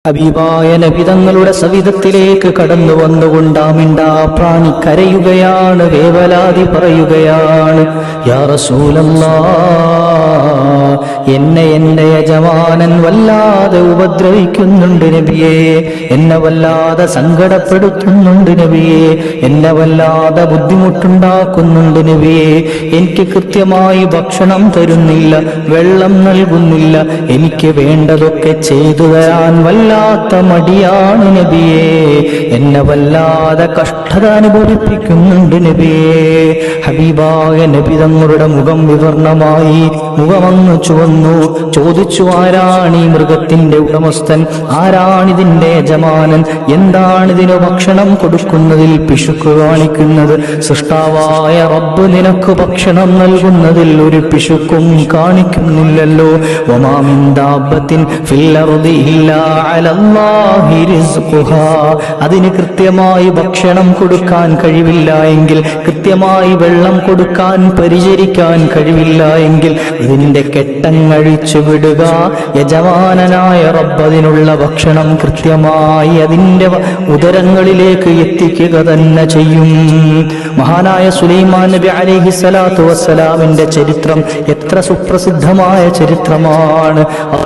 ഹബീബായ നബി തങ്ങളുടെ സവിധത്തിലേക്ക് കടന്നു വന്നുകൊണ്ട് ആ മിണ്ടാപ്രാണി കരയുകയാണ്, വേവലാതി പറയുകയാണ്. യാ റസൂലല്ലാഹ്, എന്നെ എന്റെ യജമാനൻ വല്ലാതെ ഉപദ്രവിക്കുന്നുണ്ട് നബിയേ, എന്നെ വല്ലാതെ സങ്കടപ്പെടുത്തുന്നുണ്ട് നബിയേ, എന്നെ വല്ലാതെ ബുദ്ധിമുട്ടുണ്ടാക്കുന്നുണ്ട് നബിയേ. എനിക്ക് കൃത്യമായി ഭക്ഷണം തരുന്നില്ല, വെള്ളം നൽകുന്നില്ല, എനിക്ക് വേണ്ടതൊക്കെ ചെയ്തു തരാൻ വല്ലാത്ത മടിയാണ് നബിയേ, എന്നെ വല്ലാതെ കഷ്ടത അനുഭവിപ്പിക്കുന്നുണ്ട് നബിയേ. ഹബീബായ നബി തങ്ങളുടെ മുഖം വിവർണമായി, മുഖമങ്ങ് ചുവന്നു. ചോദിച്ചു, ആരാണ് ഈ മൃഗത്തിന്റെ ഉടമസ്ഥൻ, ആരാണിതിന്റെ യജമാനൻ, എന്താണിതിന് ഭക്ഷണം കൊടുക്കുന്നതിൽ പിശുക്ക് കാണിക്കുന്നത്? സൃഷ്ടാവായ റബ്ബ് നിനക്ക് ഭക്ഷണം നൽകുന്നതിൽ ഒരു പിശുക്കും കാണിക്കുന്നില്ലല്ലോ. വമാ മിൻ ദാബത്തിൻ ഫിൽ അർദി ഇല്ലാ അലല്ലാഹി റിസ്ഖുഹാ. അതിന് കൃത്യമായി ഭക്ഷണം കൊടുക്കാൻ കഴിവില്ല എങ്കിൽ, കൃത്യമായി വെള്ളം കൊടുക്കാൻ പരിചരിക്കാൻ കഴിവില്ല എങ്കിൽ ഇതിന്റെ കെട്ടങ്ങഴിച്ചു വിടുക. യജമാനനായ റബ്ബ് അതിനുള്ള ഭക്ഷണം കൃത്യമായി അതിന്റെ ഉദരങ്ങളിലേക്ക് എത്തിക്കുക തന്നെ ചെയ്യും. മഹാനായ സുലൈമാൻ നബി അലൈഹി സ്വലാത്തു വസ്സലാമിന്റെ ചരിത്രം എത്ര സുപ്രസിദ്ധമായ ചരിത്രമാണ്.